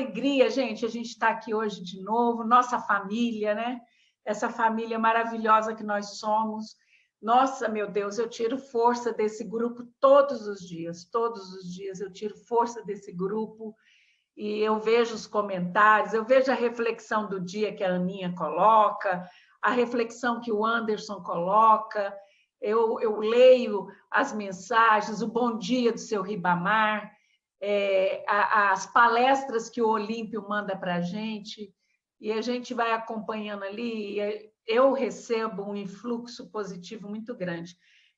Alegria, gente, a gente está aqui hoje de novo, nossa família, né? Essa família maravilhosa que nós somos. Nossa, meu Deus, eu tiro força desse grupo todos os dias eu tiro força desse grupo e eu vejo os comentários, eu vejo a reflexão do dia que a Aninha coloca, a reflexão que o Anderson coloca, eu leio as mensagens, o bom dia do seu Ribamar, as palestras que o Olímpio manda para a gente vai acompanhando ali, e eu recebo um influxo positivo muito grande.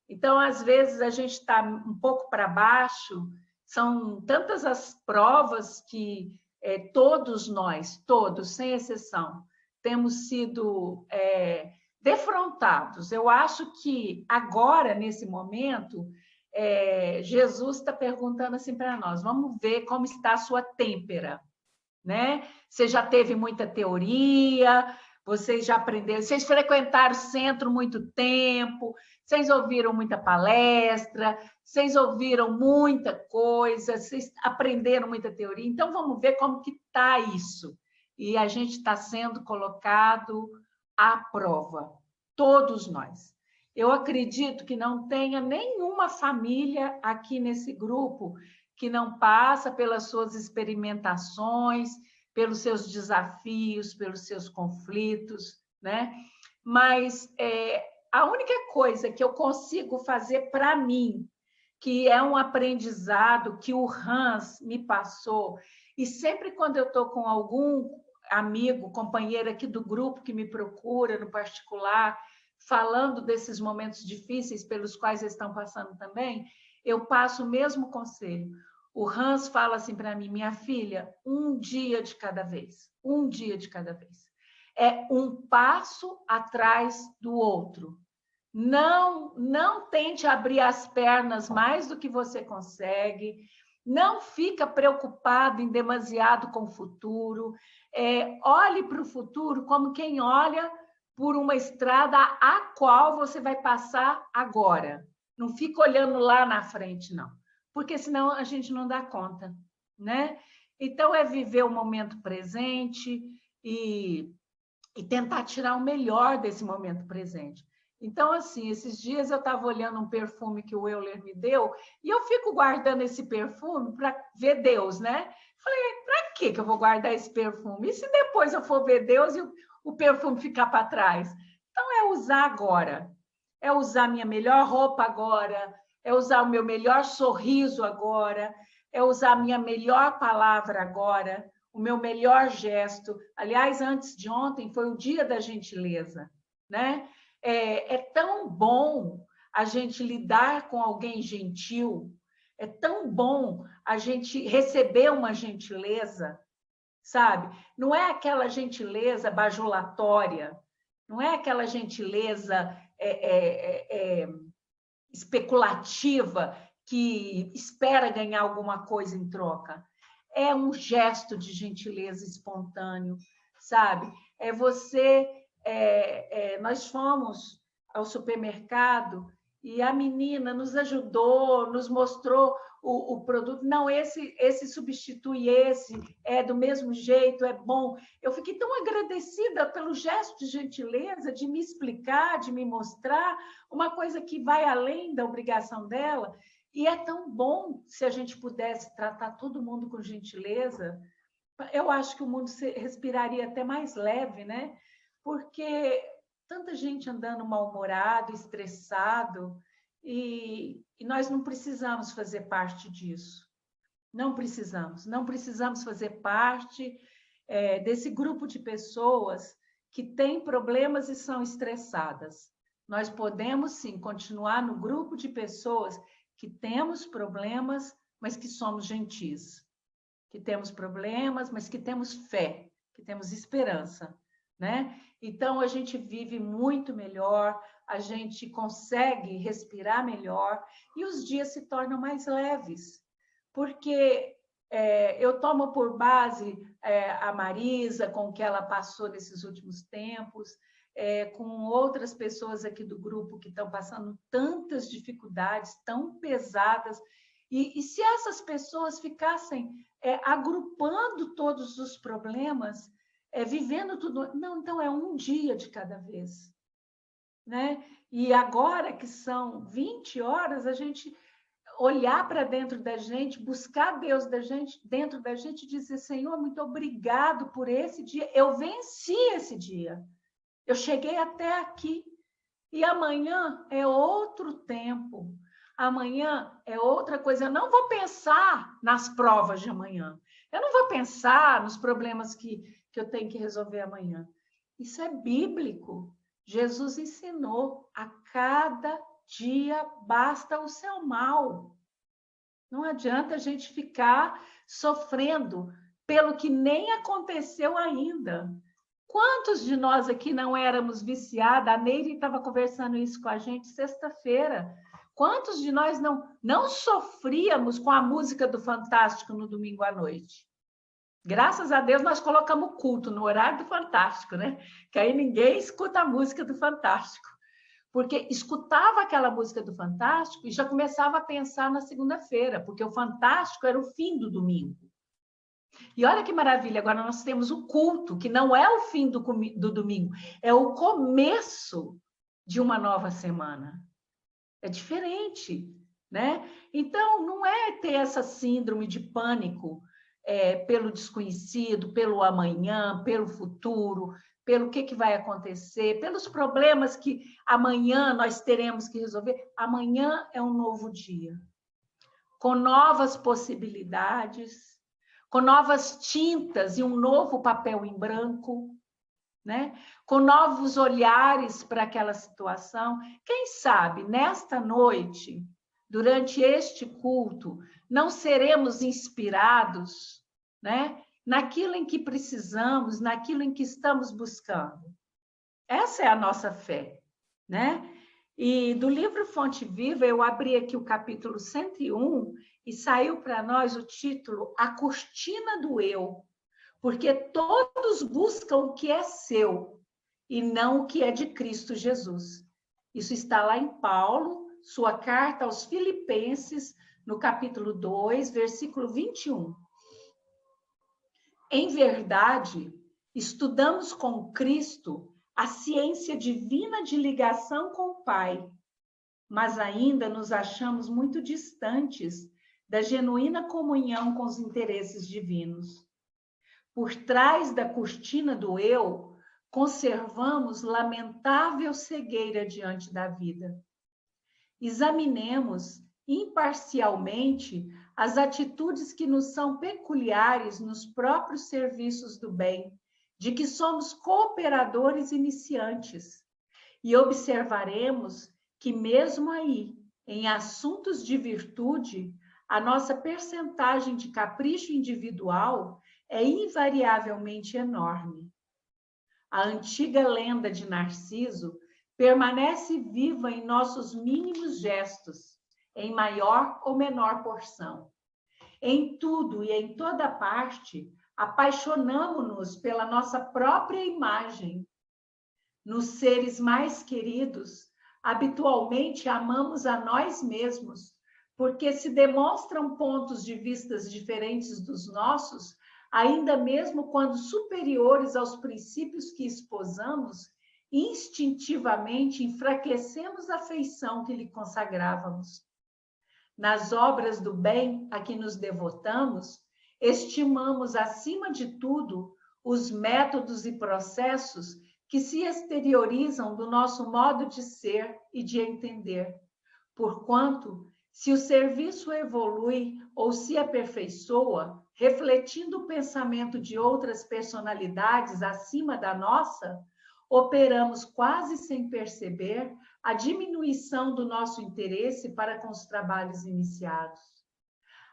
Então, às vezes, a gente está um pouco para baixo, são tantas as provas que todos nós, todos, sem exceção, temos sido defrontados. Eu acho que agora, nesse momento, Jesus está perguntando assim para nós: vamos ver como está a sua têmpera, né? Você já teve muita teoria, vocês já aprenderam, vocês frequentaram o centro muito tempo, vocês ouviram muita palestra, vocês ouviram muita coisa, vocês aprenderam muita teoria. Então, vamos ver como que está isso. E a gente está sendo colocado à prova, todos nós. Eu acredito que não tenha nenhuma família aqui nesse grupo que não passa pelas suas experimentações, pelos seus desafios, pelos seus conflitos, né? Mas a única coisa que eu consigo fazer para mim, que é um aprendizado que o Hans me passou, e sempre quando eu estou com algum amigo, companheiro aqui do grupo que me procura no particular, falando desses momentos difíceis pelos quais eles estão passando também, eu passo o mesmo conselho. O Hans fala assim para mim: minha filha, um dia de cada vez, um dia de cada vez. É um passo atrás do outro. Não tente abrir as pernas mais do que você consegue. Não fica preocupado em demasiado com o futuro. Olhe para o futuro como quem olha por uma estrada a qual você vai passar agora. Não fica olhando lá na frente, não, porque senão a gente não dá conta, né? Então, é viver o momento presente e tentar tirar o melhor desse momento presente. Então, assim, esses dias eu estava olhando um perfume que o Euler me deu e eu fico guardando esse perfume para ver Deus, né? Falei: para que eu vou guardar esse perfume? E se depois eu for ver Deus e o perfume ficar para trás? Então, é usar agora. É usar minha melhor roupa agora, é usar o meu melhor sorriso agora, é usar a minha melhor palavra agora, o meu melhor gesto. Aliás, antes de ontem foi o dia da gentileza, né? É tão bom a gente lidar com alguém gentil, é tão bom a gente receber uma gentileza, sabe? Não é aquela gentileza bajulatória, não é aquela gentileza especulativa que espera ganhar alguma coisa em troca. É um gesto de gentileza espontâneo, sabe? Nós fomos ao supermercado e a menina nos ajudou, nos mostrou o produto. Não, esse substitui esse, é do mesmo jeito, é bom. Eu fiquei tão agradecida pelo gesto de gentileza, de me explicar, de me mostrar uma coisa que vai além da obrigação dela. E é tão bom se a gente pudesse tratar todo mundo com gentileza. Eu acho que o mundo respiraria até mais leve, né? Porque tanta gente andando mal-humorado, estressado, e nós não precisamos fazer parte disso. Não precisamos fazer parte desse grupo de pessoas que têm problemas e são estressadas. Nós podemos, sim, continuar no grupo de pessoas que temos problemas, mas que somos gentis, que temos problemas, mas que temos fé, que temos esperança, né? Então, a gente vive muito melhor, a gente consegue respirar melhor e os dias se tornam mais leves, porque eu tomo por base a Marisa, com o que ela passou nesses últimos tempos, com outras pessoas aqui do grupo que estão passando tantas dificuldades tão pesadas E se essas pessoas ficassem agrupando todos os problemas, vivendo tudo... Não, então é um dia de cada vez, né? E agora que são 20 horas, a gente olhar para dentro da gente, buscar Deus dentro da gente e dizer, Senhor, muito obrigado por esse dia. Eu venci esse dia. Eu cheguei até aqui. E amanhã é outro tempo. Amanhã é outra coisa. Eu não vou pensar nas provas de amanhã. Eu não vou pensar nos problemas que eu tenho que resolver amanhã. Isso é bíblico. Jesus ensinou: a cada dia basta o seu mal. Não adianta a gente ficar sofrendo pelo que nem aconteceu ainda. Quantos de nós aqui não éramos viciados? A Neide estava conversando isso com a gente sexta-feira. Quantos de nós não sofríamos com a música do Fantástico no domingo à noite? Graças a Deus, nós colocamos culto no horário do Fantástico, né? Que aí ninguém escuta a música do Fantástico. Porque escutava aquela música do Fantástico e já começava a pensar na segunda-feira, porque o Fantástico era o fim do domingo. E olha que maravilha, agora nós temos o culto, que não é o fim do domingo, é o começo de uma nova semana. É diferente, né? Então, não é ter essa síndrome de pânico pelo desconhecido, pelo amanhã, pelo futuro, pelo que vai acontecer, pelos problemas que amanhã nós teremos que resolver. Amanhã é um novo dia, com novas possibilidades, com novas tintas e um novo papel em branco, né? Com novos olhares para aquela situação. Quem sabe, nesta noite, durante este culto, não seremos inspirados, né? Naquilo em que precisamos, naquilo em que estamos buscando. Essa é a nossa fé, né? E do livro Fonte Viva, eu abri aqui o capítulo 101 e saiu para nós o título A Cortina do Eu, porque todos buscam o que é seu e não o que é de Cristo Jesus. Isso está lá em Paulo, sua carta aos Filipenses, no capítulo 2, versículo 21. Em verdade, estudamos com Cristo a ciência divina de ligação com o Pai, mas ainda nos achamos muito distantes da genuína comunhão com os interesses divinos. Por trás da cortina do eu, conservamos lamentável cegueira diante da vida. Examinemos imparcialmente as atitudes que nos são peculiares nos próprios serviços do bem, de que somos cooperadores iniciantes, e observaremos que mesmo aí, em assuntos de virtude, a nossa percentagem de capricho individual é invariavelmente enorme. A antiga lenda de Narciso permanece viva em nossos mínimos gestos, em maior ou menor porção. Em tudo e em toda parte, apaixonamo-nos pela nossa própria imagem. Nos seres mais queridos, habitualmente amamos a nós mesmos, porque se demonstram pontos de vistas diferentes dos nossos, ainda mesmo quando superiores aos princípios que esposamos, instintivamente enfraquecemos a afeição que lhe consagrávamos. Nas obras do bem a que nos devotamos, estimamos, acima de tudo, os métodos e processos que se exteriorizam do nosso modo de ser e de entender, porquanto, se o serviço evolui ou se aperfeiçoa, refletindo o pensamento de outras personalidades acima da nossa, operamos quase sem perceber a diminuição do nosso interesse para com os trabalhos iniciados.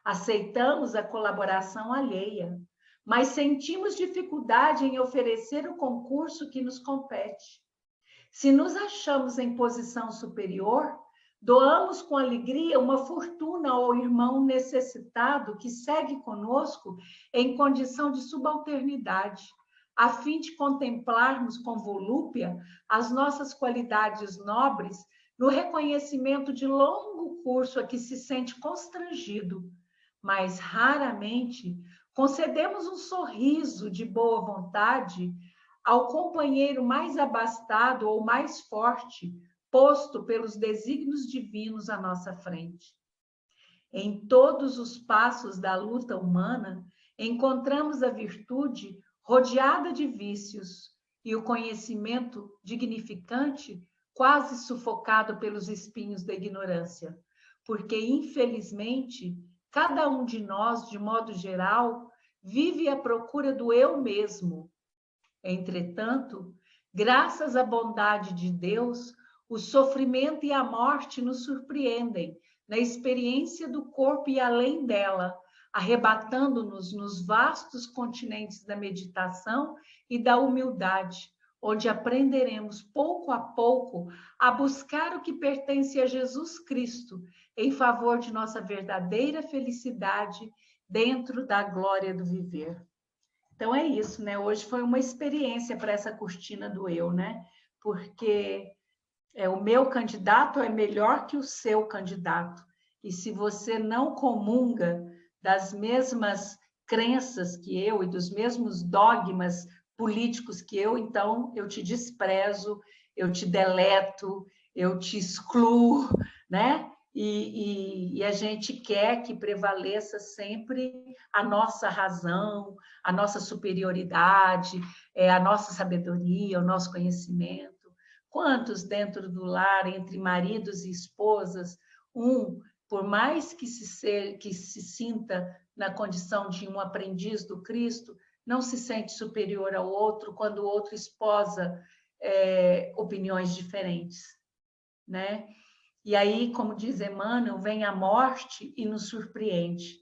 Aceitamos a colaboração alheia, mas sentimos dificuldade em oferecer o concurso que nos compete. Se nos achamos em posição superior, doamos com alegria uma fortuna ao irmão necessitado que segue conosco em condição de subalternidade, a fim de contemplarmos com volúpia as nossas qualidades nobres no reconhecimento de longo curso a que se sente constrangido, mas raramente concedemos um sorriso de boa vontade ao companheiro mais abastado ou mais forte, posto pelos desígnios divinos à nossa frente. Em todos os passos da luta humana, encontramos a virtude rodeada de vícios e o conhecimento dignificante quase sufocado pelos espinhos da ignorância, porque, infelizmente, cada um de nós, de modo geral, vive à procura do eu mesmo. Entretanto, graças à bondade de Deus, o sofrimento e a morte nos surpreendem na experiência do corpo e além dela, arrebatando-nos nos vastos continentes da meditação e da humildade, onde aprenderemos pouco a pouco a buscar o que pertence a Jesus Cristo, em favor de nossa verdadeira felicidade dentro da glória do viver. Então é isso, né? Hoje foi uma experiência para essa cortina do eu, né? Porque o meu candidato é melhor que o seu candidato. E se você não comunga das mesmas crenças que eu e dos mesmos dogmas políticos que eu, então eu te desprezo, eu te deleto, eu te excluo, né? E a gente quer que prevaleça sempre a nossa razão, a nossa superioridade, a nossa sabedoria, o nosso conhecimento. Quantos dentro do lar, entre maridos e esposas, por mais que se sinta na condição de um aprendiz do Cristo, não se sente superior ao outro quando o outro esposa opiniões diferentes, né? E aí, como diz Emmanuel, vem a morte e nos surpreende.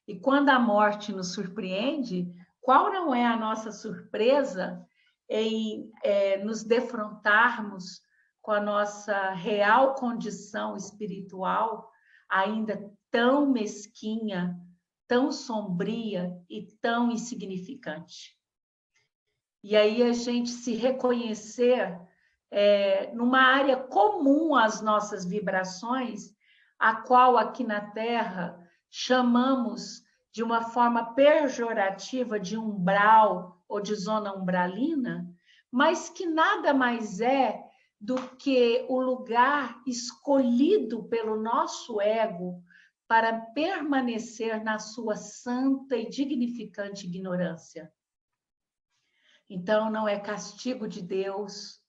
E quando a morte nos surpreende, qual não é a nossa surpresa em nos defrontarmos com a nossa real condição espiritual, ainda tão mesquinha, tão sombria e tão insignificante. E aí a gente se reconhecer numa área comum às nossas vibrações, a qual aqui na Terra chamamos de uma forma pejorativa de umbral ou de zona umbralina, mas que nada mais é do que o lugar escolhido pelo nosso ego para permanecer na sua santa e dignificante ignorância. Então, não é castigo de Deus,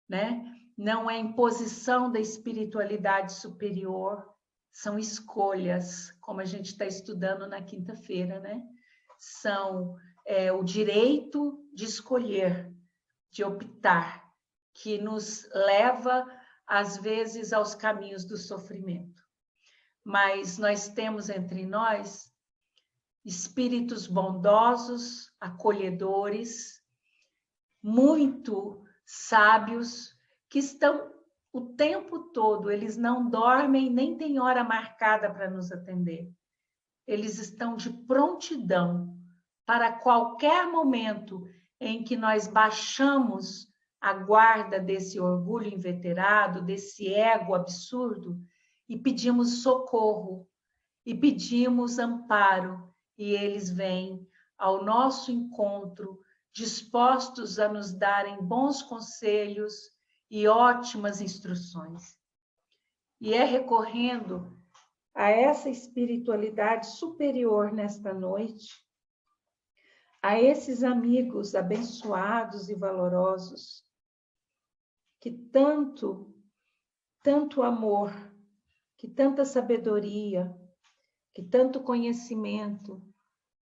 né? Não é imposição da espiritualidade superior, são escolhas, como a gente está estudando na quinta-feira, né? São o direito de escolher, de optar, que nos leva, às vezes, aos caminhos do sofrimento. Mas nós temos entre nós espíritos bondosos, acolhedores, muito sábios, que estão o tempo todo, eles não dormem, nem têm hora marcada para nos atender. Eles estão de prontidão para qualquer momento em que nós baixamos a guarda desse orgulho inveterado, desse ego absurdo, e pedimos socorro, e pedimos amparo, e eles vêm ao nosso encontro, dispostos a nos darem bons conselhos e ótimas instruções. E é recorrendo a essa espiritualidade superior nesta noite, a esses amigos abençoados e valorosos, que tanto amor, que tanta sabedoria, que tanto conhecimento,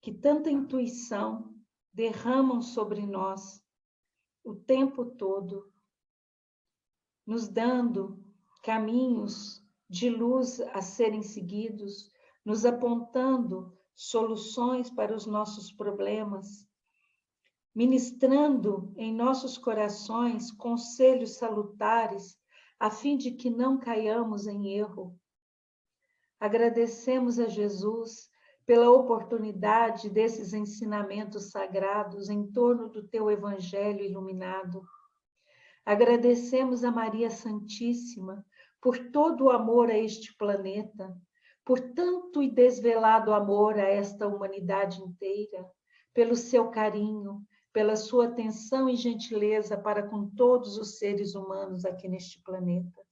que tanta intuição derramam sobre nós o tempo todo, nos dando caminhos de luz a serem seguidos, nos apontando soluções para os nossos problemas, ministrando em nossos corações conselhos salutares, a fim de que não caiamos em erro. Agradecemos a Jesus pela oportunidade desses ensinamentos sagrados em torno do teu Evangelho iluminado. Agradecemos a Maria Santíssima por todo o amor a este planeta, por tanto e desvelado amor a esta humanidade inteira, pelo seu carinho, pela sua atenção e gentileza para com todos os seres humanos aqui neste planeta.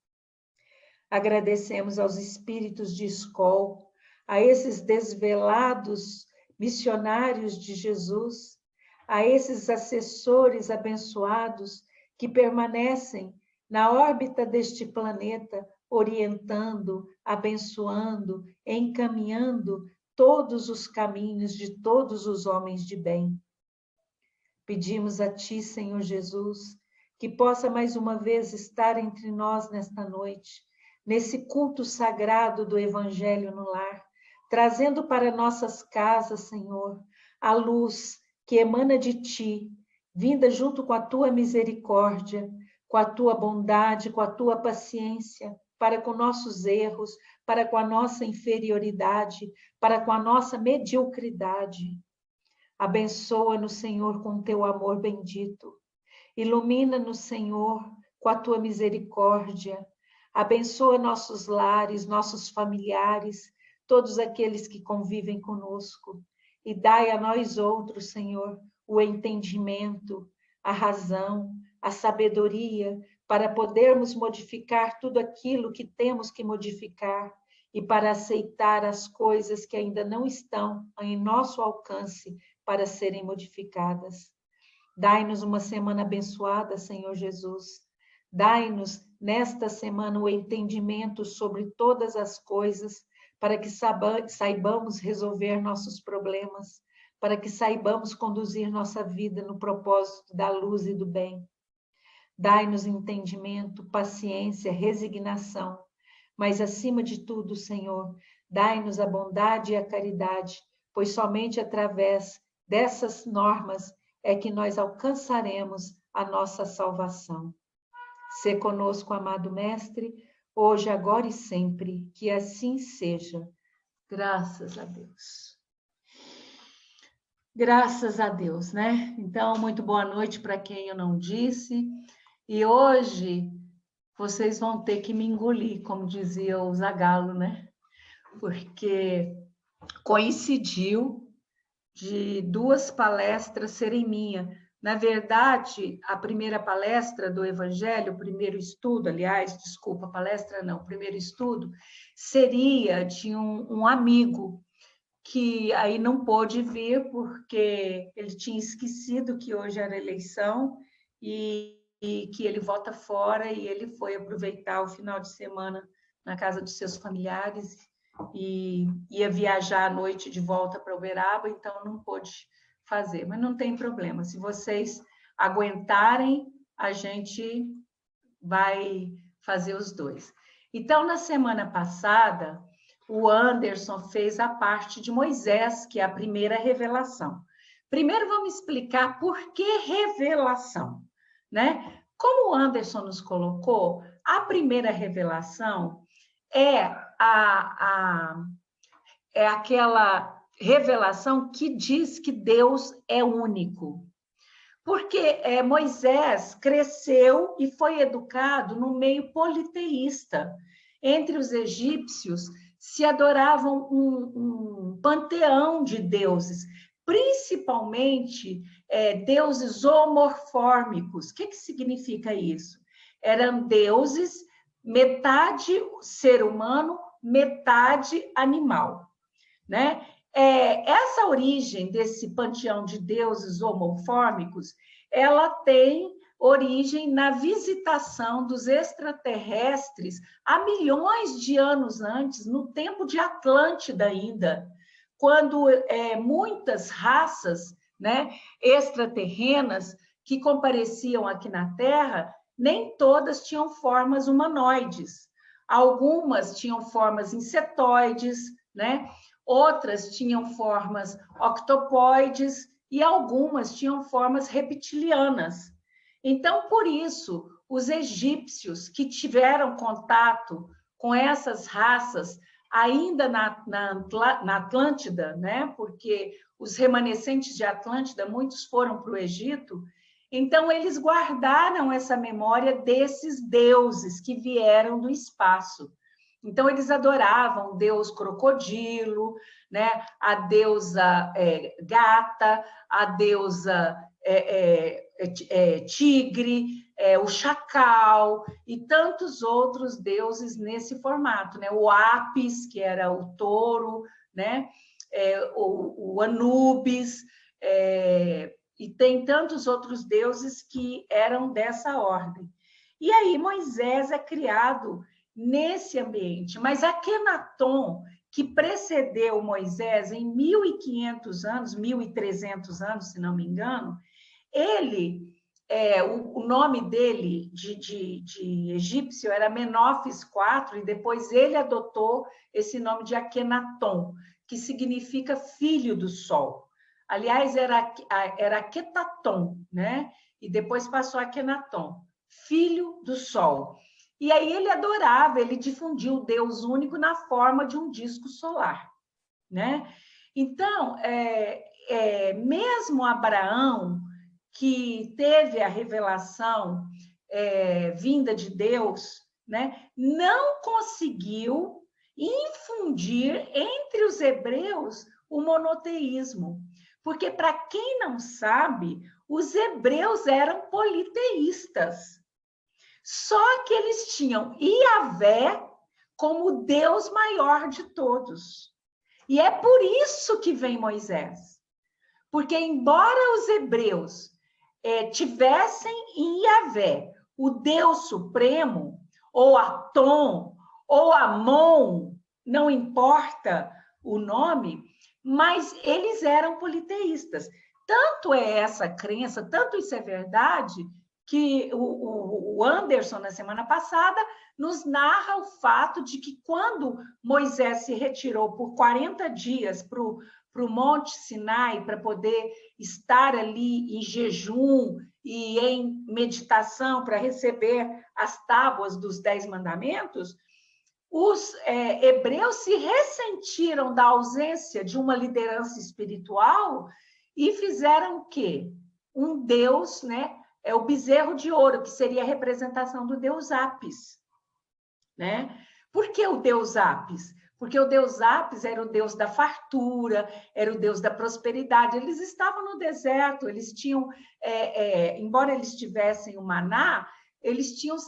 Agradecemos aos espíritos de escola, a esses desvelados missionários de Jesus, a esses assessores abençoados que permanecem na órbita deste planeta, orientando, abençoando, encaminhando todos os caminhos de todos os homens de bem. Pedimos a Ti, Senhor Jesus, que possa mais uma vez estar entre nós nesta noite, nesse culto sagrado do Evangelho no lar, trazendo para nossas casas, Senhor, a luz que emana de Ti, vinda junto com a Tua misericórdia, com a Tua bondade, com a Tua paciência, para com nossos erros, para com a nossa inferioridade, para com a nossa mediocridade. Abençoa-nos, Senhor, com Teu amor bendito. Ilumina-nos, Senhor, com a Tua misericórdia. Abençoa nossos lares, nossos familiares, todos aqueles que convivem conosco. E dai a nós outros, Senhor, o entendimento, a razão, a sabedoria, para podermos modificar tudo aquilo que temos que modificar e para aceitar as coisas que ainda não estão em nosso alcance para serem modificadas. Dai-nos uma semana abençoada, Senhor Jesus. Dai-nos, nesta semana, o entendimento sobre todas as coisas, para que saibamos resolver nossos problemas, para que saibamos conduzir nossa vida no propósito da luz e do bem. Dai-nos entendimento, paciência, resignação, mas, acima de tudo, Senhor, dai-nos a bondade e a caridade, pois somente através dessas normas é que nós alcançaremos a nossa salvação. Sê conosco, amado Mestre, hoje, agora e sempre, que assim seja. Graças a Deus. Graças a Deus, né? Então, muito boa noite para quem eu não disse. E hoje vocês vão ter que me engolir, como dizia o Zagalo, né? Porque coincidiu de duas palestras serem minhas. Na verdade, a primeira palestra do Evangelho, o primeiro estudo, aliás, desculpa, palestra não, o primeiro estudo, seria de um amigo que aí não pôde vir porque ele tinha esquecido que hoje era eleição e que ele vota fora e ele foi aproveitar o final de semana na casa dos seus familiares e ia viajar à noite de volta para Uberaba, então não pôde fazer, mas não tem problema. Se vocês aguentarem, a gente vai fazer os dois. Então, na semana passada, o Anderson fez a parte de Moisés, que é a primeira revelação. Primeiro, vamos explicar por que revelação, né? Como o Anderson nos colocou, a primeira revelação é aquela revelação que diz que Deus é único. Porque Moisés cresceu e foi educado no meio politeísta. Entre os egípcios se adoravam um panteão de deuses, principalmente deuses homorfórmicos. O que significa isso? Eram deuses, metade ser humano, metade animal, né? Essa origem desse panteão de deuses homorfórmicos, ela tem origem na visitação dos extraterrestres há milhões de anos antes, no tempo de Atlântida ainda, quando muitas raças, né, extraterrenas que compareciam aqui na Terra, nem todas tinham formas humanoides. Algumas tinham formas insetoides, né? Outras tinham formas octopoides e algumas tinham formas reptilianas. Então, por isso, os egípcios que tiveram contato com essas raças ainda na Atlântida, né? Porque os remanescentes de Atlântida, muitos foram para o Egito, Então, eles guardaram essa memória desses deuses que vieram do espaço. Então, eles adoravam o deus crocodilo, né? A deusa gata, a deusa tigre, o chacal e tantos outros deuses nesse formato, né? O Apis, que era o touro, né? O Anubis, e tem tantos outros deuses que eram dessa ordem. E aí Moisés é criado nesse ambiente, mas Akenaton, que precedeu Moisés em 1.500 anos, 1.300 anos, se não me engano, ele, o nome dele de egípcio era Menófis IV, e depois ele adotou esse nome de Akenaton, que significa filho do sol. Aliás, era Aquetaton, né? E depois passou a Akenaton, filho do sol. E aí ele adorava, ele difundiu o Deus único na forma de um disco solar, né? Então, mesmo Abraão, que teve a revelação vinda de Deus, né, não conseguiu infundir entre os hebreus o monoteísmo. Porque, para quem não sabe, os hebreus eram politeístas. Só que eles tinham Iavé como o Deus maior de todos. E é por isso que vem Moisés. Porque, embora os hebreus tivessem em Iavé o Deus Supremo, ou Atom, ou Amon, não importa o nome, mas eles eram politeístas. Tanto é essa crença, tanto isso é verdade, que o Anderson, na semana passada, nos narra o fato de que quando Moisés se retirou por 40 dias para o Monte Sinai, para poder estar ali em jejum e em meditação para receber as tábuas dos 10 mandamentos, os hebreus se ressentiram da ausência de uma liderança espiritual e fizeram o quê? Um deus, né? O bezerro de ouro, que seria a representação do deus Apis, né? Por que o deus Apis? Porque o deus Apis era o deus da fartura, era o deus da prosperidade. Eles estavam no deserto, eles tinham, embora eles tivessem o maná, eles tinham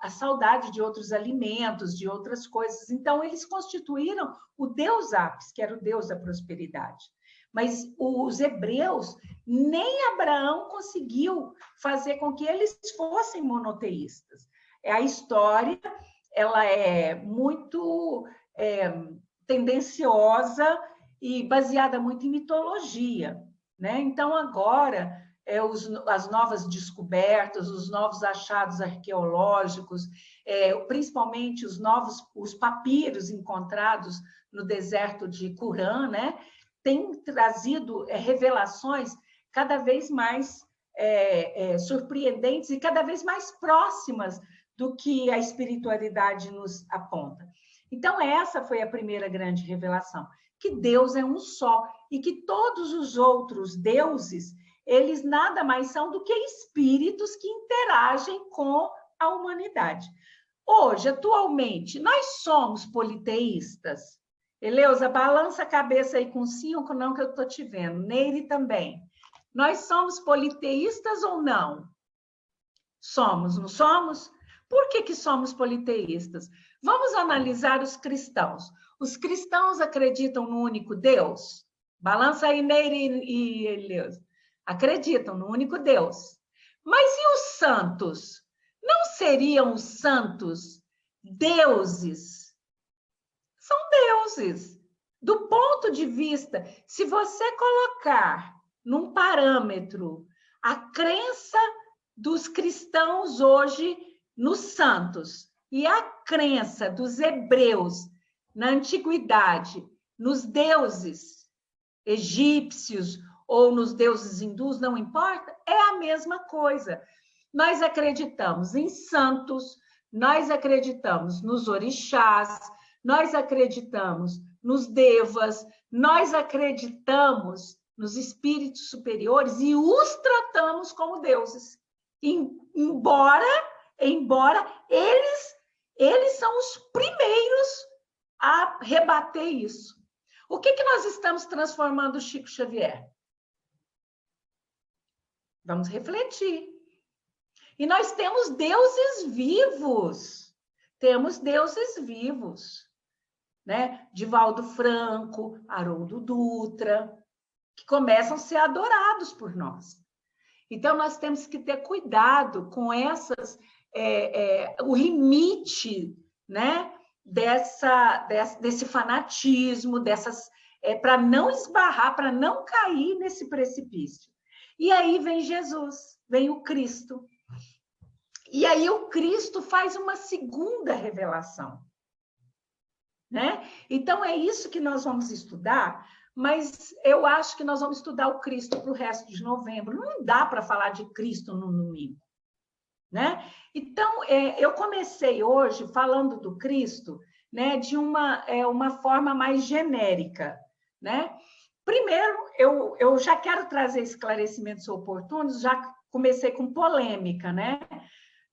a saudade de outros alimentos, de outras coisas. Então, eles constituíram o deus Apis, que era o deus da prosperidade. Mas os hebreus, nem Abraão conseguiu fazer com que eles fossem monoteístas. A história ela é muito tendenciosa e baseada muito em mitologia, né? Então, agora, as novas descobertas, os novos achados arqueológicos, principalmente os papiros encontrados no deserto de Qumran, né? Tem trazido revelações cada vez mais surpreendentes e cada vez mais próximas do que a espiritualidade nos aponta. Então, essa foi a primeira grande revelação, que Deus é um só e que todos os outros deuses, eles nada mais são do que espíritos que interagem com a humanidade. Hoje, atualmente, nós somos politeístas. Eleusa, balança a cabeça aí com 5, não, que eu estou te vendo. Neire também. Nós somos politeístas ou não? Somos, não somos? Por que somos politeístas? Vamos analisar os cristãos. Os cristãos acreditam no único Deus? Balança aí, Neire e Eleusa. Acreditam no único Deus. Mas e os santos? Não seriam os santos deuses? São deuses. Do ponto de vista, se você colocar num parâmetro a crença dos cristãos hoje nos santos e a crença dos hebreus na antiguidade nos deuses egípcios ou nos deuses hindus, não importa, é a mesma coisa. Nós acreditamos em santos, nós acreditamos nos orixás, nós acreditamos nos devas, nós acreditamos nos espíritos superiores e os tratamos como deuses. Embora eles são os primeiros a rebater isso. O que nós estamos transformando o Chico Xavier? Vamos refletir. E nós temos deuses vivos. Temos deuses vivos, né? Divaldo Franco, Haroldo Dutra, que começam a ser adorados por nós. Então, nós temos que ter cuidado com o limite, né? Desse fanatismo, para não esbarrar, para não cair nesse precipício. E aí vem Jesus, vem o Cristo. E aí o Cristo faz uma segunda revelação, né? Então, é isso que nós vamos estudar, mas eu acho que nós vamos estudar o Cristo para o resto de novembro. Não dá para falar de Cristo no domingo, né? Então, eu comecei hoje falando do Cristo, né, de uma forma mais genérica, né? Primeiro, eu já quero trazer esclarecimentos oportunos, já comecei com polêmica, né?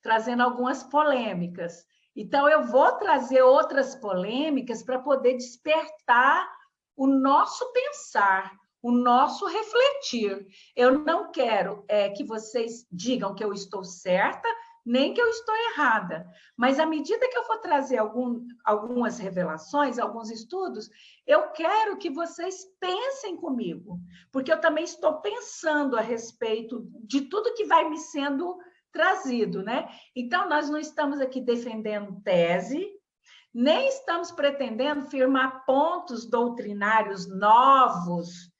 Trazendo algumas polêmicas. Então, eu vou trazer outras polêmicas para poder despertar o nosso pensar, o nosso refletir. Eu não quero que vocês digam que eu estou certa, nem que eu estou errada. Mas, à medida que eu for trazer algumas revelações, alguns estudos, eu quero que vocês pensem comigo, porque eu também estou pensando a respeito de tudo que vai me sendo trazido, né? Então, nós não estamos aqui defendendo tese, nem estamos pretendendo firmar pontos doutrinários novos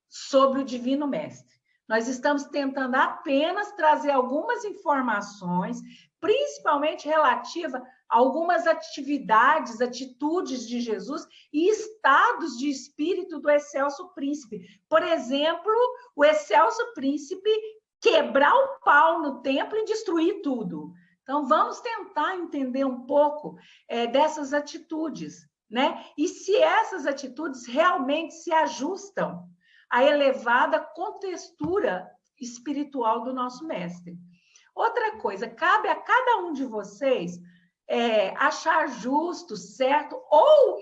sobre o Divino Mestre. Nós estamos tentando apenas trazer algumas informações, principalmente relativa a algumas atividades, atitudes de Jesus e estados de espírito do Excelso Príncipe. Por exemplo, o Excelso Príncipe quebrar o pau no templo e destruir tudo. Então, vamos tentar entender um pouco dessas atitudes, né? E se essas atitudes realmente se ajustam à elevada contextura espiritual do nosso mestre. Outra coisa, cabe a cada um de vocês achar justo, certo ou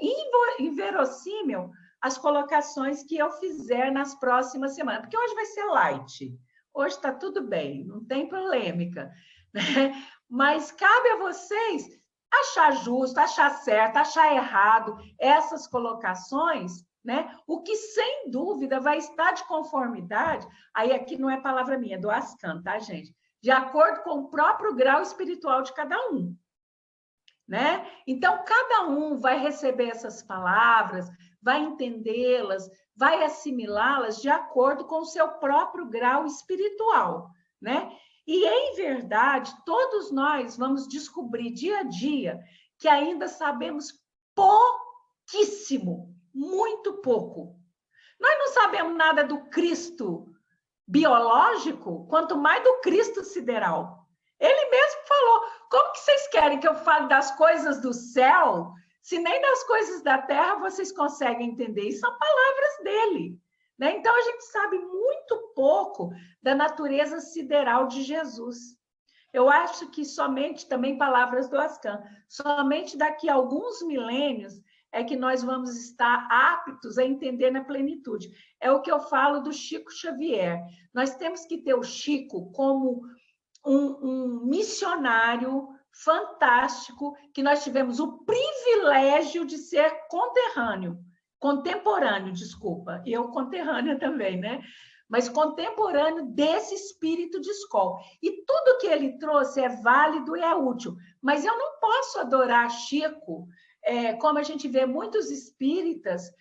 inverossímil as colocações que eu fizer nas próximas semanas, porque hoje vai ser light. Hoje está tudo bem, não tem polêmica, né? Mas cabe a vocês achar justo, achar certo, achar errado essas colocações, né? O que, sem dúvida, vai estar de conformidade, aí aqui não é palavra minha, é do Ascan, tá, gente? De acordo com o próprio grau espiritual de cada um, né? Então, cada um vai receber essas palavras, vai entendê-las, vai assimilá-las de acordo com o seu próprio grau espiritual, né? E, em verdade, todos nós vamos descobrir dia a dia que ainda sabemos pouquíssimo, muito pouco. Nós não sabemos nada do Cristo biológico, quanto mais do Cristo sideral. Ele mesmo falou, como que vocês querem que eu fale das coisas do céu, se nem das coisas da terra vocês conseguem entender? E são palavras dele, né? Então, a gente sabe muito pouco da natureza sideral de Jesus. Eu acho que somente, também palavras do Ascan, somente daqui a alguns milênios é que nós vamos estar aptos a entender na plenitude. É o que eu falo do Chico Xavier. Nós temos que ter o Chico como um missionário fantástico, que nós tivemos o privilégio de ser contemporâneo, desculpa, eu conterrânea também, né? Mas contemporâneo desse espírito de escola. E tudo que ele trouxe é válido e é útil. Mas eu não posso adorar Chico, como a gente vê muitos espíritas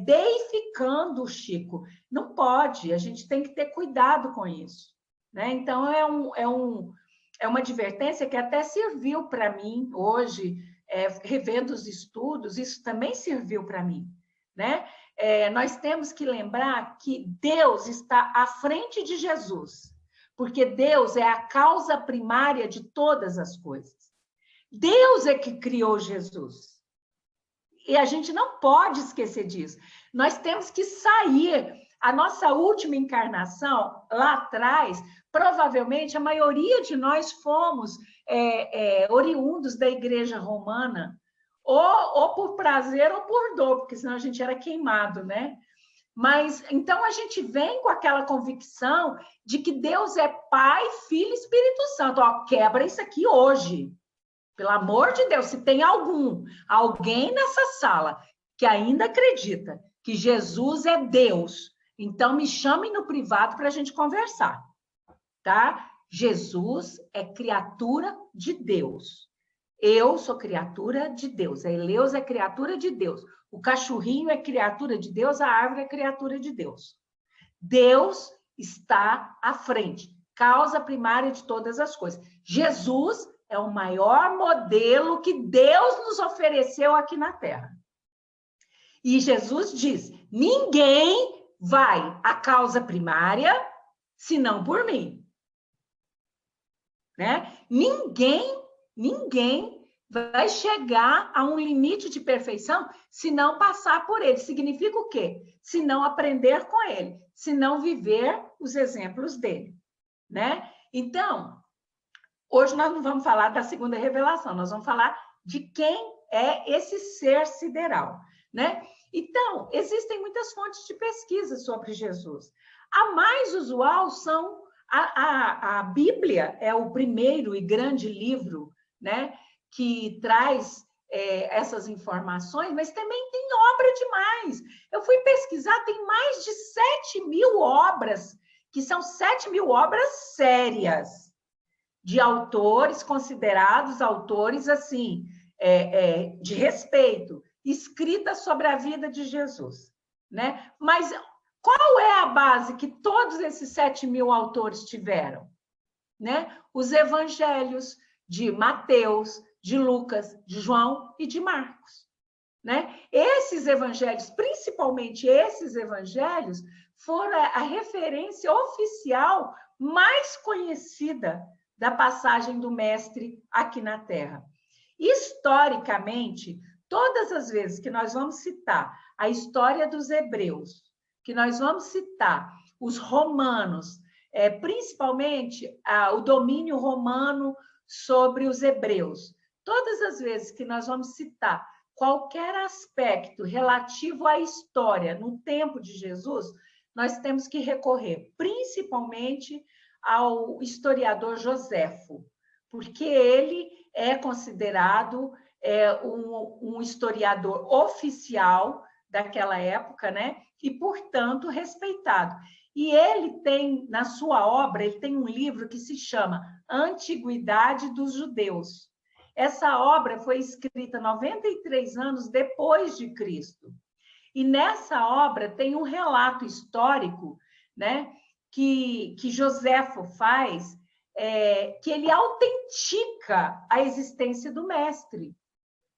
deificando o Chico. Não pode, a gente tem que ter cuidado com isso, né? Então, é uma advertência que até serviu para mim hoje, revendo os estudos, isso também serviu para mim, né? Nós temos que lembrar que Deus está à frente de Jesus, porque Deus é a causa primária de todas as coisas. Deus é que criou Jesus. E a gente não pode esquecer disso. Nós temos que sair A nossa última encarnação, lá atrás, provavelmente a maioria de nós fomos oriundos da Igreja Romana, ou por prazer ou por dor, porque senão a gente era queimado, né? Mas então a gente vem com aquela convicção de que Deus é Pai, Filho e Espírito Santo. Ó, quebra isso aqui hoje. Pelo amor de Deus, se tem alguém nessa sala que ainda acredita que Jesus é Deus, então me chamem no privado para a gente conversar, tá? Jesus é criatura de Deus. Eu sou criatura de Deus. A Eleus é criatura de Deus. O cachorrinho é criatura de Deus, a árvore é criatura de Deus. Deus está à frente, causa primária de todas as coisas. Jesus é o maior modelo que Deus nos ofereceu aqui na Terra. E Jesus diz: ninguém vai à causa primária senão por mim. Né? Ninguém vai chegar a um limite de perfeição se não passar por ele. Significa o quê? Se não aprender com ele, se não viver os exemplos dele, né? Então, hoje nós não vamos falar da segunda revelação, nós vamos falar de quem é esse ser sideral, né? Então, existem muitas fontes de pesquisa sobre Jesus. A mais usual são a Bíblia, é o primeiro e grande livro, né, que traz essas informações, mas também tem obra demais. Eu fui pesquisar, tem mais de 7.000 obras, que são 7.000 obras sérias, de autores considerados autores, assim, de respeito, escritas sobre a vida de Jesus, né? Mas qual é a base que todos esses 7.000 autores tiveram? Né? Os evangelhos de Mateus, de Lucas, de João e de Marcos. Né? Esses evangelhos, principalmente esses evangelhos, foram a referência oficial mais conhecida da passagem do Mestre aqui na Terra. Historicamente, todas as vezes que nós vamos citar a história dos hebreus, que nós vamos citar os romanos, principalmente o domínio romano sobre os hebreus. Todas as vezes que nós vamos citar qualquer aspecto relativo à história no tempo de Jesus, nós temos que recorrer principalmente ao historiador Joséfo, porque ele é considerado um historiador oficial daquela época, né? E, portanto, respeitado. E ele tem, na sua obra, ele tem um livro que se chama Antiguidade dos Judeus. Essa obra foi escrita 93 anos depois de Cristo. E nessa obra tem um relato histórico, né, que Joséfo faz, que ele autentica a existência do mestre.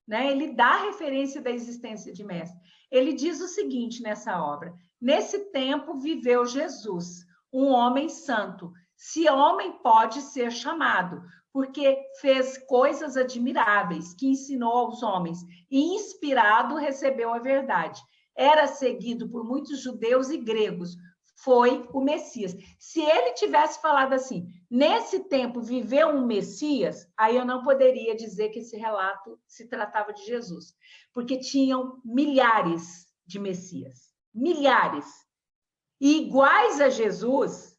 Né? Ele dá referência da existência de mestre. Ele diz o seguinte nessa obra: nesse tempo viveu Jesus, um homem santo, se homem pode ser chamado, porque fez coisas admiráveis, que ensinou aos homens, e inspirado recebeu a verdade. Era seguido por muitos judeus e gregos, foi o Messias. Se ele tivesse falado assim, nesse tempo viveu um Messias, aí eu não poderia dizer que esse relato se tratava de Jesus, porque tinham milhares de Messias, milhares, e iguais a Jesus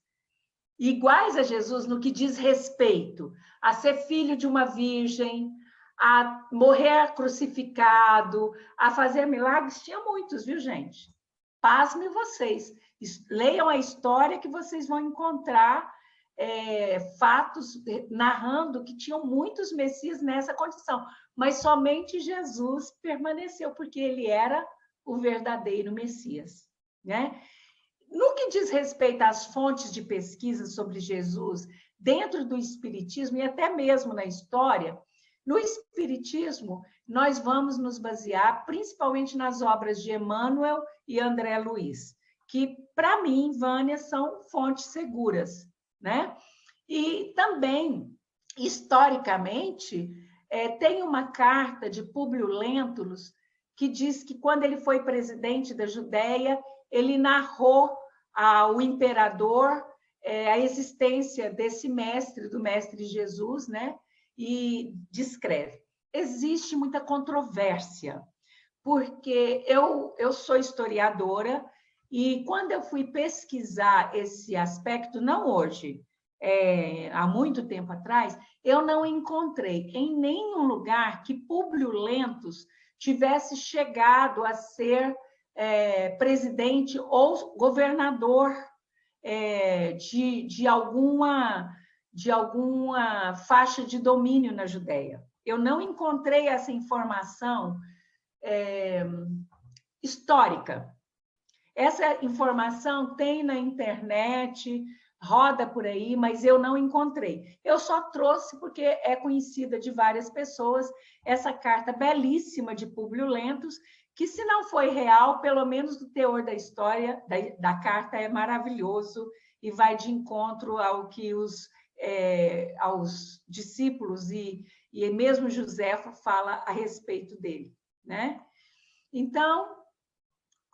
no que diz respeito a ser filho de uma virgem, a morrer crucificado, a fazer milagres, tinha muitos, viu, gente? Pasmem vocês. Leiam a história que vocês vão encontrar fatos narrando que tinham muitos messias nessa condição, mas somente Jesus permaneceu, porque ele era o verdadeiro Messias, né? No que diz respeito às fontes de pesquisa sobre Jesus dentro do Espiritismo e até mesmo na história, no Espiritismo nós vamos nos basear principalmente nas obras de Emmanuel e André Luiz, que, para mim, Vânia, são fontes seguras, né? E também, historicamente, tem uma carta de Públio Lentulus que diz que, quando ele foi presidente da Judéia, ele narrou ao imperador a existência desse mestre, do mestre Jesus, né? E descreve. Existe muita controvérsia, porque eu sou historiadora e quando eu fui pesquisar esse aspecto, não hoje, há muito tempo atrás, eu não encontrei em nenhum lugar que Públio Lentulus tivesse chegado a ser presidente ou governador de alguma faixa de domínio na Judéia. Eu não encontrei essa informação histórica. Essa informação tem na internet, roda por aí, mas eu não encontrei. Eu só trouxe porque é conhecida de várias pessoas essa carta belíssima de Públio Lentulus, que se não foi real, pelo menos o teor da história da carta é maravilhoso e vai de encontro ao que aos discípulos e mesmo Joséfo fala a respeito dele, né? Então,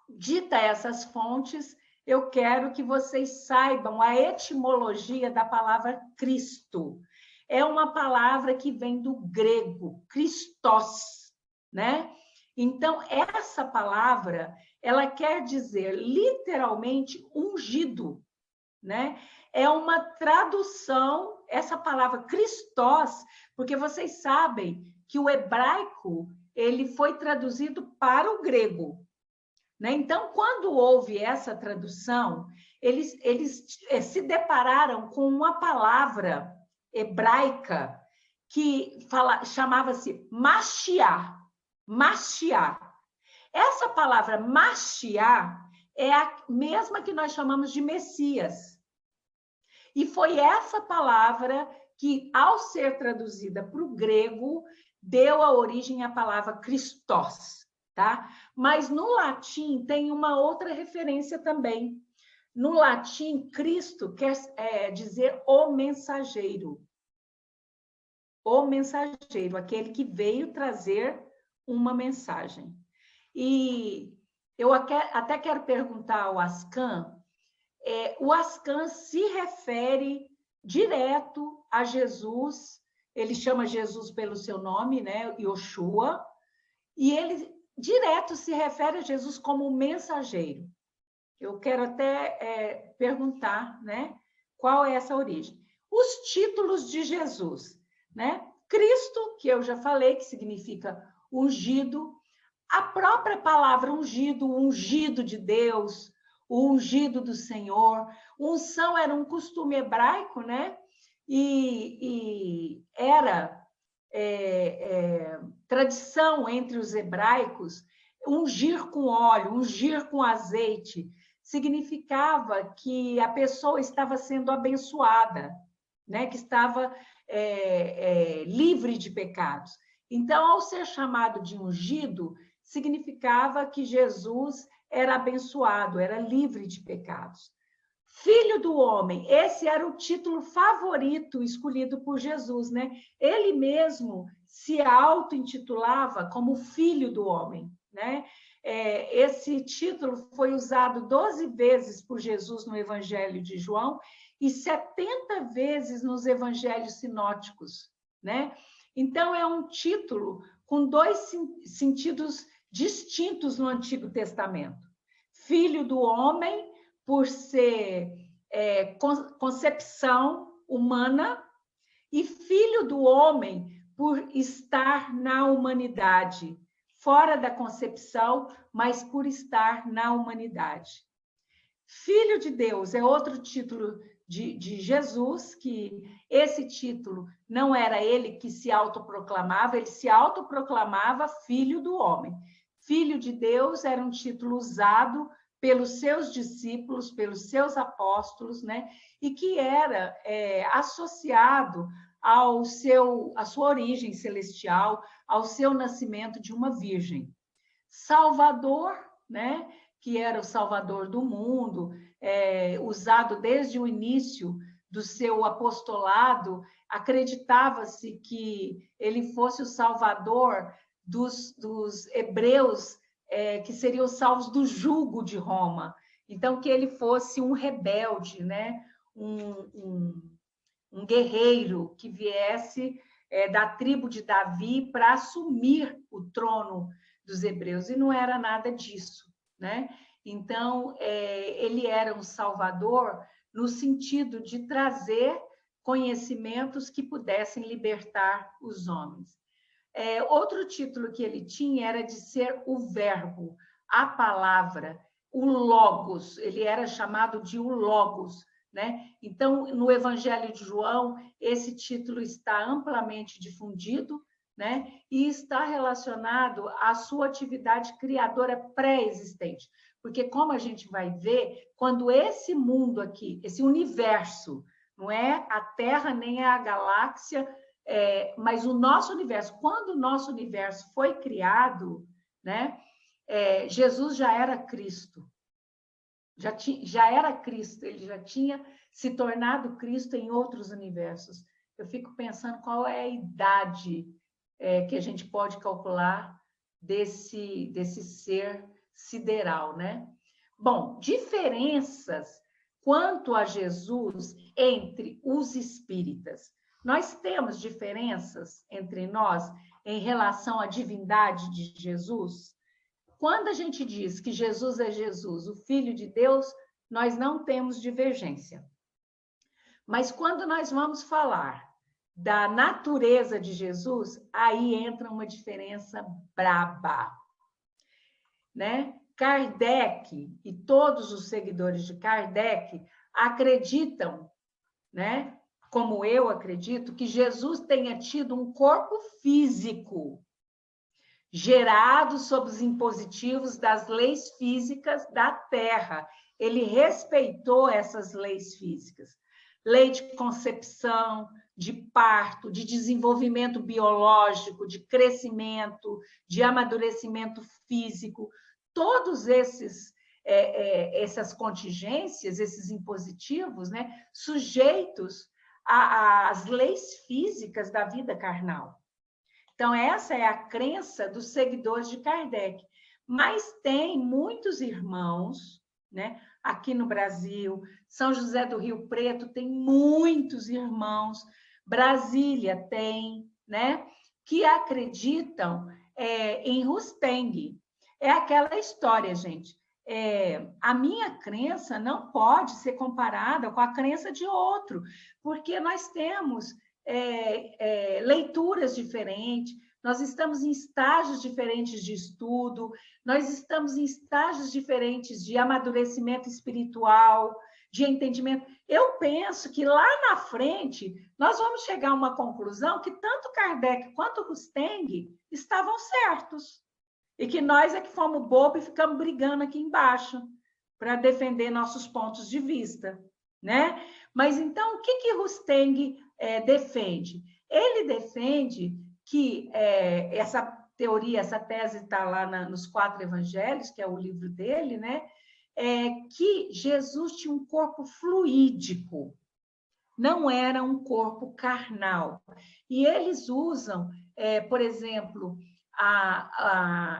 dita essas fontes, eu quero que vocês saibam a etimologia da palavra Cristo. É uma palavra que vem do grego, Christos, né? Então, essa palavra, ela quer dizer literalmente ungido, né? É uma tradução, essa palavra Christos, porque vocês sabem que o hebraico, ele foi traduzido para o grego, né? Então, quando houve essa tradução, eles se depararam com uma palavra hebraica que chamava-se Mashiach. Mashiach. Essa palavra Mashiach é a mesma que nós chamamos de Messias. E foi essa palavra que, ao ser traduzida para o grego, deu a origem à palavra Christos, tá? Mas no latim tem uma outra referência também. No latim, Cristo quer dizer o mensageiro. O mensageiro, aquele que veio trazer uma mensagem. E eu até quero perguntar ao Ascan, o Ascan se refere direto a Jesus, ele chama Jesus pelo seu nome, né, Yoshua, e ele direto se refere a Jesus como mensageiro. Eu quero até perguntar, né, qual é essa origem. Os títulos de Jesus, né? Cristo, que eu já falei, que significa ungido, a própria palavra ungido, ungido de Deus, o ungido do Senhor. Unção era um costume hebraico, né? E era tradição entre os hebraicos ungir com óleo, ungir com azeite. Significava que a pessoa estava sendo abençoada, né? Que estava livre de pecados. Então, ao ser chamado de ungido, significava que Jesus era abençoado, era livre de pecados. Filho do homem, esse era o título favorito escolhido por Jesus, né? Ele mesmo se auto-intitulava como filho do homem, né? Esse título foi usado 12 vezes por Jesus no Evangelho de João e 70 vezes nos Evangelhos sinóticos, né? Então, é um título com dois sentidos distintos no Antigo Testamento. Filho do homem, por ser concepção humana, e filho do homem, por estar na humanidade, fora da concepção, mas por estar na humanidade. Filho de Deus é outro título de Jesus, que esse título não era ele que se autoproclamava, ele se autoproclamava filho do homem. Filho de Deus era um título usado pelos seus discípulos, pelos seus apóstolos, né? E que era associado à sua origem celestial, ao seu nascimento de uma virgem. Salvador, né? Que era o Salvador do mundo, usado desde o início do seu apostolado, acreditava-se que ele fosse o Salvador dos hebreus que seriam salvos do jugo de Roma. Então, que ele fosse um rebelde, né? Um guerreiro que viesse da tribo de Davi para assumir o trono dos hebreus, e não era nada disso, né? Então, ele era um salvador no sentido de trazer conhecimentos que pudessem libertar os homens. Outro título que ele tinha era de ser o verbo, a palavra, o logos, ele era chamado de o logos, né? Então, no Evangelho de João, esse título está amplamente difundido, né? E está relacionado à sua atividade criadora pré-existente. Porque, como a gente vai ver, quando esse mundo aqui, esse universo, não é a Terra nem a galáxia, mas o nosso universo, quando o nosso universo foi criado, né? Jesus já era Cristo. Já era Cristo, ele já tinha se tornado Cristo em outros universos. Eu fico pensando qual é a idade que a gente pode calcular desse ser sideral, né? Bom, diferenças quanto a Jesus entre os espíritas. Nós temos diferenças entre nós em relação à divindade de Jesus? Quando a gente diz que Jesus é Jesus, o Filho de Deus, nós não temos divergência. Mas quando nós vamos falar da natureza de Jesus, aí entra uma diferença braba, né? Kardec e todos os seguidores de Kardec acreditam, né? Como eu acredito, que Jesus tenha tido um corpo físico gerado sob os impositivos das leis físicas da Terra. Ele respeitou essas leis físicas. Lei de concepção, de parto, de desenvolvimento biológico, de crescimento, de amadurecimento físico. Todos essas contingências, esses impositivos, né, sujeitos às leis físicas da vida carnal. Então, essa é a crença dos seguidores de Kardec. Mas tem muitos irmãos, né? Aqui no Brasil, São José do Rio Preto tem muitos irmãos, Brasília tem, né? Que acreditam em Rusteng. É aquela história, gente. A minha crença não pode ser comparada com a crença de outro, porque nós temos leituras diferentes, nós estamos em estágios diferentes de estudo, nós estamos em estágios diferentes de amadurecimento espiritual, de entendimento. Eu penso que lá na frente nós vamos chegar a uma conclusão que tanto Kardec quanto Rusteng estavam certos, e que nós é que fomos bobos e ficamos brigando aqui embaixo para defender nossos pontos de vista, né? Mas então, o que Rusteng defende? Ele defende que essa teoria, essa tese está lá nos 4 evangelhos, que é o livro dele, né? Que Jesus tinha um corpo fluídico, não era um corpo carnal. E eles usam, por exemplo,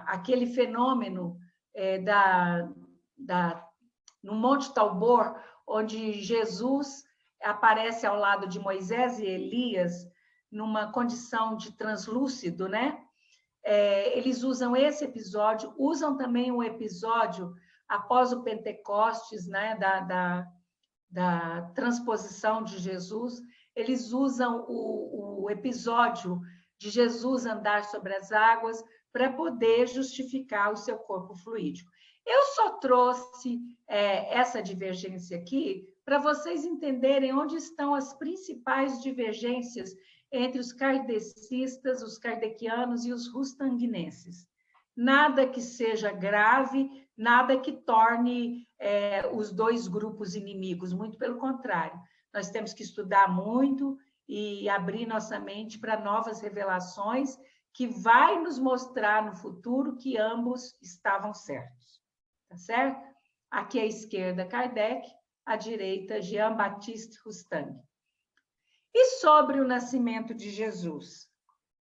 aquele fenômeno no Monte Tabor, onde Jesus aparece ao lado de Moisés e Elias, numa condição de translúcido, né? Eles usam esse episódio, usam também o episódio após o Pentecostes, né? Da transposição de Jesus, eles usam o episódio de Jesus andar sobre as águas para poder justificar o seu corpo fluídico. Eu só trouxe essa divergência aqui para vocês entenderem onde estão as principais divergências entre os kardecistas, os kardecianos e os rustanguinenses. Nada que seja grave, nada que torne os dois grupos inimigos, muito pelo contrário. Nós temos que estudar muito e abrir nossa mente para novas revelações que vai nos mostrar no futuro que ambos estavam certos. Tá certo? Aqui à esquerda, Kardec, à direita, Jean-Baptiste Rustang. E sobre o nascimento de Jesus,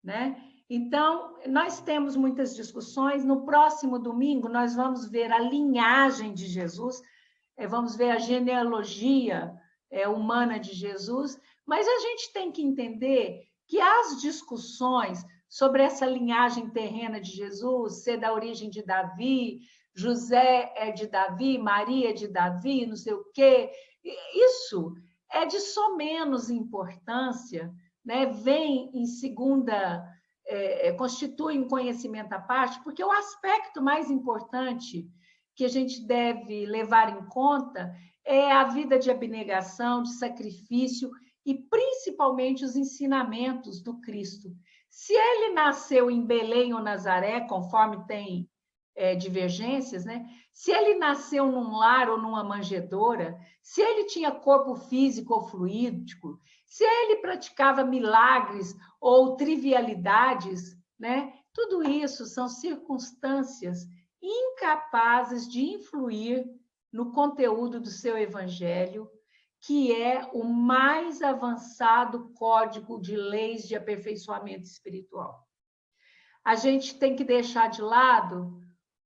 né? Então, nós temos muitas discussões. No próximo domingo, nós vamos ver a linhagem de Jesus. vamos ver a genealogia humana de Jesus, mas a gente tem que entender que as discussões sobre essa linhagem terrena de Jesus, ser da origem de Davi, José é de Davi, Maria é de Davi, não sei o quê, isso é de somenos importância, né? Vem em segunda, constitui um conhecimento à parte, porque o aspecto mais importante que a gente deve levar em conta é a vida de abnegação, de sacrifício e principalmente os ensinamentos do Cristo. Se ele nasceu em Belém ou Nazaré, conforme tem divergências, né? Se ele nasceu num lar ou numa manjedoura, se ele tinha corpo físico ou fluídico, se ele praticava milagres ou trivialidades, né? Tudo isso são circunstâncias incapazes de influir no conteúdo do seu evangelho, que é o mais avançado código de leis de aperfeiçoamento espiritual. A gente tem que deixar de lado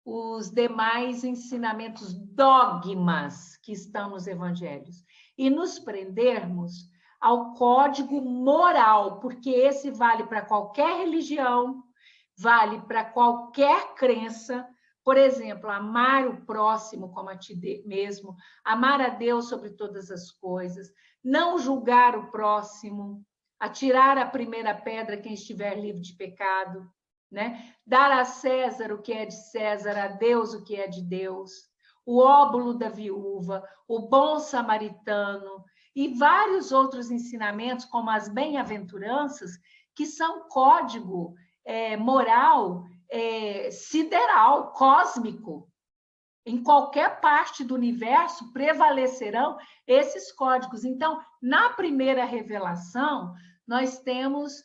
os demais ensinamentos, dogmas que estão nos evangelhos e nos prendermos ao código moral, porque esse vale para qualquer religião, vale para qualquer crença. Por exemplo, amar o próximo como a ti mesmo, amar a Deus sobre todas as coisas, não julgar o próximo, atirar a primeira pedra quem estiver livre de pecado, né? Dar a César o que é de César, a Deus o que é de Deus, o óbolo da viúva, o bom samaritano e vários outros ensinamentos, como as bem-aventuranças, que são código moral sideral, cósmico. Em qualquer parte do universo prevalecerão esses códigos. Então, na primeira revelação, nós temos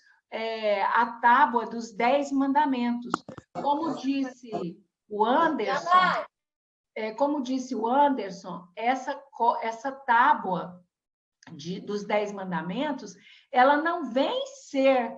a tábua dos 10 mandamentos. Como disse o Anderson, essa tábua dos 10 mandamentos, ela não vem ser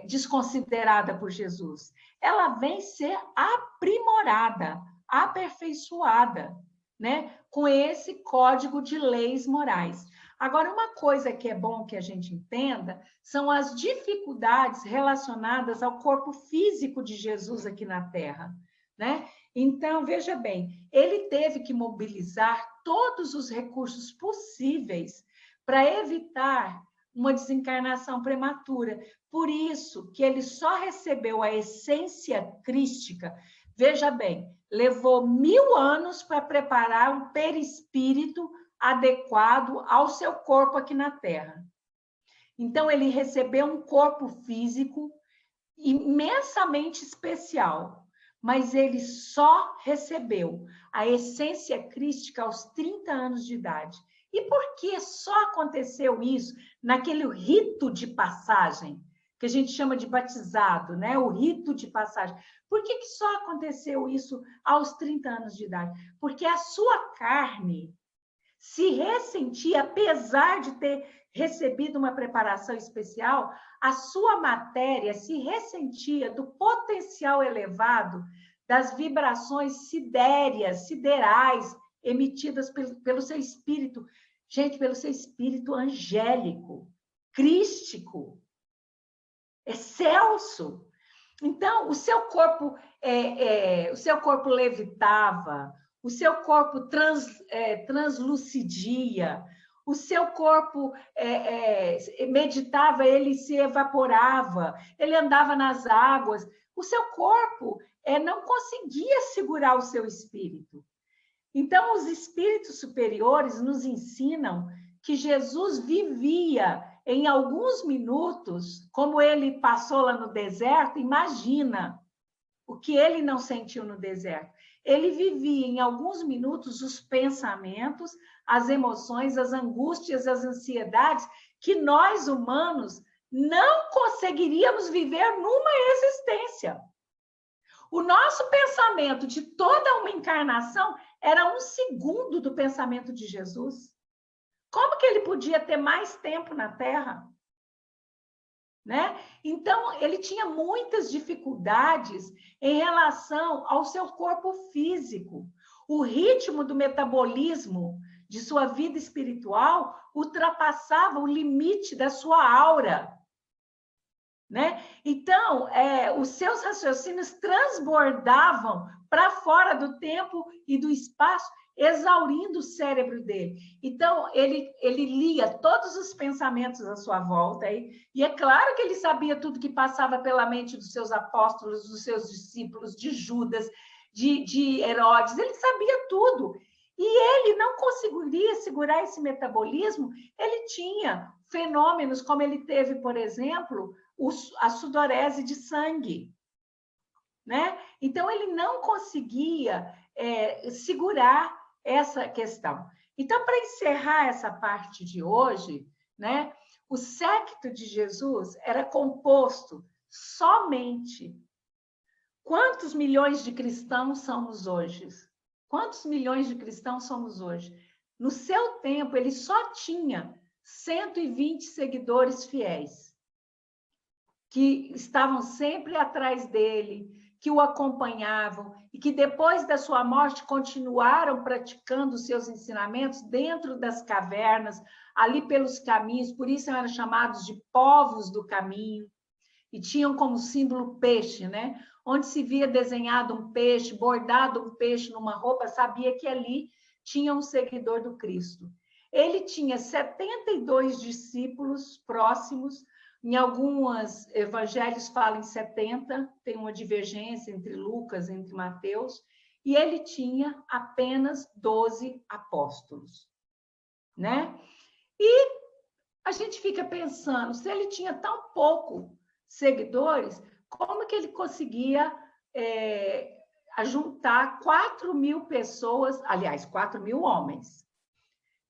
desconsiderada por Jesus. Ela vem ser aprimorada, aperfeiçoada, né? Com esse código de leis morais. Agora, uma coisa que é bom que a gente entenda são as dificuldades relacionadas ao corpo físico de Jesus aqui na Terra, né? Então, veja bem, ele teve que mobilizar todos os recursos possíveis para evitar uma desencarnação prematura. Por isso que ele só recebeu a essência crística. Veja bem, levou 1000 anos para preparar um perispírito adequado ao seu corpo aqui na Terra. Então, ele recebeu um corpo físico imensamente especial, mas ele só recebeu a essência crística aos 30 anos de idade. E por que só aconteceu isso naquele rito de passagem, que a gente chama de batizado, né? O rito de passagem. Por que só aconteceu isso aos 30 anos de idade? Porque a sua carne se ressentia, apesar de ter recebido uma preparação especial, a sua matéria se ressentia do potencial elevado das vibrações siderais, emitidas pelo seu espírito. Gente, pelo seu espírito angélico, crístico, excelso. Então, o seu corpo levitava, o seu corpo translucidia, o seu corpo meditava, ele se evaporava, ele andava nas águas. O seu corpo não conseguia segurar o seu espírito. Então, os espíritos superiores nos ensinam que Jesus vivia em alguns minutos, como ele passou lá no deserto. Imagina o que ele não sentiu no deserto. Ele vivia em alguns minutos os pensamentos, as emoções, as angústias, as ansiedades que nós humanos não conseguiríamos viver numa existência. O nosso pensamento de toda uma encarnação era 1 segundo do pensamento de Jesus. Como que ele podia ter mais tempo na Terra? Né? Então, ele tinha muitas dificuldades em relação ao seu corpo físico. O ritmo do metabolismo de sua vida espiritual ultrapassava o limite da sua aura, né? Então, os seus raciocínios transbordavam para fora do tempo e do espaço, exaurindo o cérebro dele. Então, ele lia todos os pensamentos à sua volta, e é claro que ele sabia tudo que passava pela mente dos seus apóstolos, dos seus discípulos, de Judas, de Herodes, ele sabia tudo. E ele não conseguiria segurar esse metabolismo, ele tinha fenômenos como ele teve, por exemplo, a sudorese de sangue, né? Então, ele não conseguia segurar essa questão. Então, para encerrar essa parte de hoje, né, o séquito de Jesus era composto somente... Quantos milhões de cristãos somos hoje? Quantos milhões de cristãos somos hoje? No seu tempo, ele só tinha 120 seguidores fiéis, que estavam sempre atrás dele, que o acompanhavam e que depois da sua morte continuaram praticando os seus ensinamentos dentro das cavernas, ali pelos caminhos, por isso eram chamados de povos do caminho, e tinham como símbolo peixe, né? Onde se via desenhado um peixe, bordado um peixe numa roupa, sabia que ali tinha um seguidor do Cristo. Ele tinha 72 discípulos próximos, em alguns evangelhos falam em 70, tem uma divergência entre Lucas, entre Mateus, e ele tinha apenas 12 apóstolos, né? E a gente fica pensando, se ele tinha tão pouco seguidores, como que ele conseguia juntar 4.000 pessoas, aliás, 4.000 homens?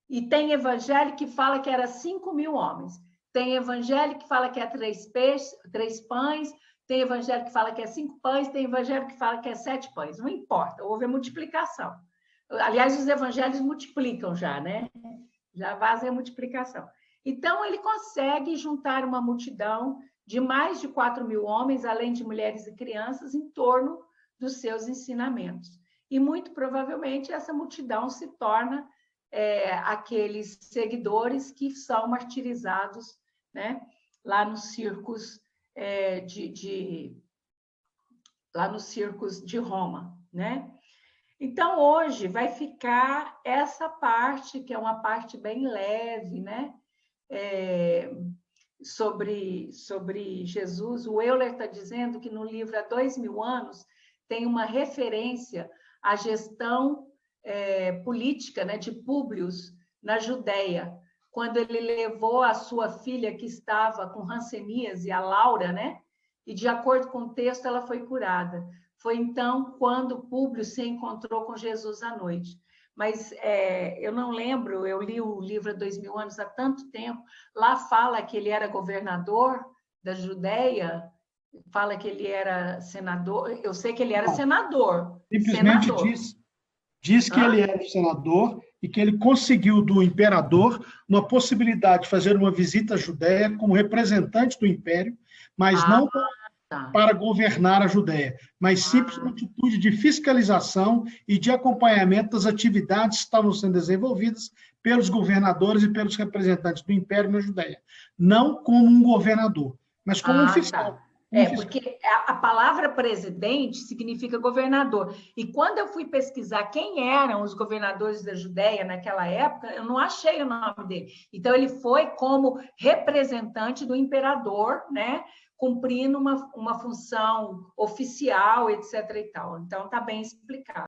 E tem evangelho que fala que era 5.000 homens. Tem evangelho que fala que é 3 pães, tem evangelho que fala que é 5 pães, tem evangelho que fala que é 7 pães. Não importa, houve a multiplicação. Aliás, os evangelhos multiplicam já, né? Já fazem a multiplicação. Então, ele consegue juntar uma multidão de mais de 4.000 homens, além de mulheres e crianças, em torno dos seus ensinamentos. E, muito provavelmente, essa multidão se torna aqueles seguidores que são martirizados, né, lá nos circos lá nos circos de Roma, né? Então, hoje vai ficar essa parte, que é uma parte bem leve, né? Sobre Jesus. O Euler está dizendo que no livro Há 2.000 anos tem uma referência à gestão política, né, de Públio na Judéia, quando ele levou a sua filha que estava com hanseníase, a Laura, né, e de acordo com o texto ela foi curada. Foi então quando Públio se encontrou com Jesus à noite. Mas eu não lembro, eu li o livro Há 2.000 anos há tanto tempo, lá fala que ele era governador da Judéia, fala que ele era senador, eu sei que ele era senador. Simplesmente senador. Diz que ele era senador e que ele conseguiu do imperador uma possibilidade de fazer uma visita à Judéia como representante do império, mas não para governar a Judéia, mas simples uma atitude de fiscalização e de acompanhamento das atividades que estavam sendo desenvolvidas pelos governadores e pelos representantes do império na Judéia. Não como um governador, mas como um fiscal. Tá. Porque a palavra presidente significa governador. E quando eu fui pesquisar quem eram os governadores da Judéia naquela época, eu não achei o nome dele. Então, ele foi como representante do imperador, né? Cumprindo uma função oficial, etc. e tal. Então, está bem explicado.